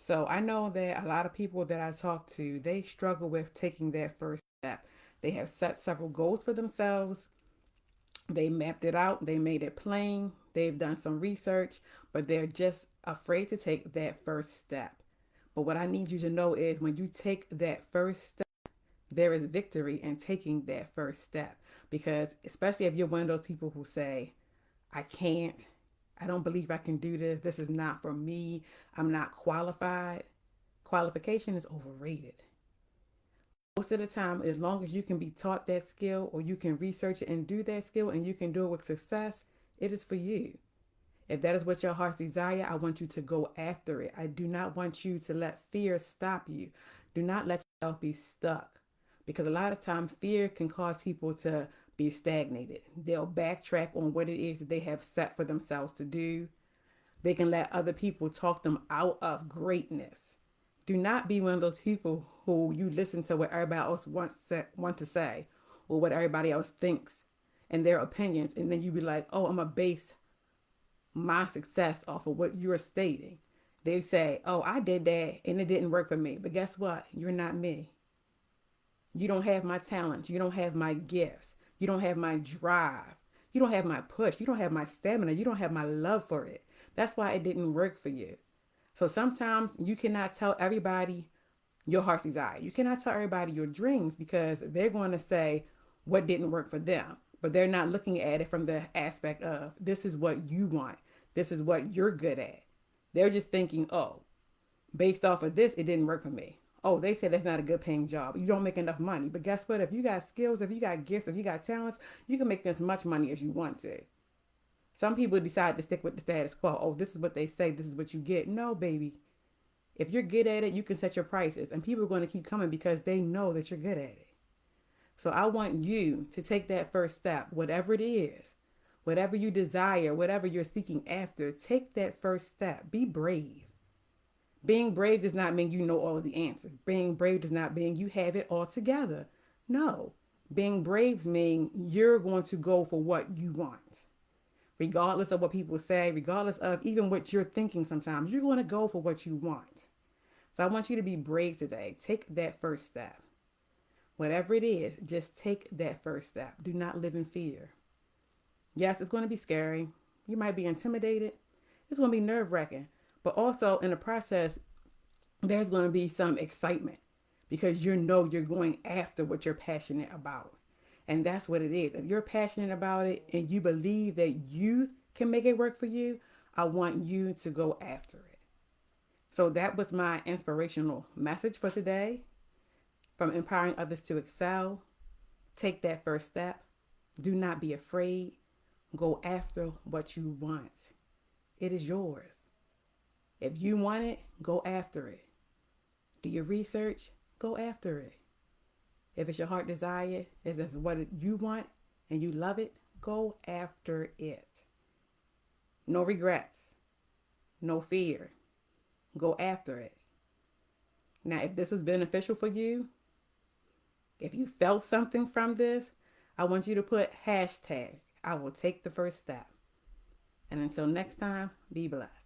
So I know that a lot of people that I talk to, they struggle with taking that first step. They have set several goals for themselves. They mapped it out, they made it plain, they've done some research, but they're just afraid to take that first step. But what I need you to know is when you take that first step, there is victory in taking that first step. Because especially if you're one of those people who say, I can't, I don't believe I can do this, this is not for me, I'm not qualified. Qualification is overrated. Most of the time, as long as you can be taught that skill or you can research it and do that skill and you can do it with success, it is for you. If that is what your heart's desire, I want you to go after it. I do not want you to let fear stop you. Do not let yourself be stuck. Because a lot of times fear can cause people to be stagnated. They'll backtrack on what it is that they have set for themselves to do. They can let other people talk them out of greatness. Do not be one of those people who you listen to what everybody else want to say or what everybody else thinks and their opinions, and then you be like, oh, I'm going to base my success off of what you're stating. They say, oh, I did that and it didn't work for me. But guess what? You're not me. You don't have my talent. You don't have my gifts. You don't have my drive. You don't have my push. You don't have my stamina. You don't have my love for it. That's why it didn't work for you. So sometimes you cannot tell everybody your heart's desire. You cannot tell everybody your dreams because they're going to say what didn't work for them. But they're not looking at it from the aspect of this is what you want. This is what you're good at. They're just thinking, oh, based off of this, it didn't work for me. Oh, they said that's not a good paying job. You don't make enough money. But guess what? If you got skills, if you got gifts, if you got talents, you can make as much money as you want to. Some people decide to stick with the status quo. Oh, this is what they say. This is what you get. No, baby. If you're good at it, you can set your prices. And people are going to keep coming because they know that you're good at it. So I want you to take that first step, whatever it is, whatever you desire, whatever you're seeking after, take that first step. Be brave. Being brave does not mean you know all of the answers. Being brave does not mean you have it all together. No. Being brave means you're going to go for what you want. Regardless of what people say, regardless of even what you're thinking sometimes, you're going to go for what you want. So I want you to be brave today. Take that first step. Whatever it is, just take that first step. Do not live in fear. Yes, it's going to be scary. You might be intimidated. It's going to be nerve wracking. But also in the process, there's going to be some excitement because you know you're going after what you're passionate about. And that's what it is. If you're passionate about it and you believe that you can make it work for you, I want you to go after it. So that was my inspirational message for today. From empowering others to excel, take that first step. Do not be afraid. Go after what you want. It is yours. If you want it, go after it. Do your research, go after it. If it's your heart desire, if it's what you want and you love it, go after it. No regrets, no fear. Go after it. Now, if this is beneficial for you, if you felt something from this, I want you to put hashtag, I will take the first step. And until next time, be blessed.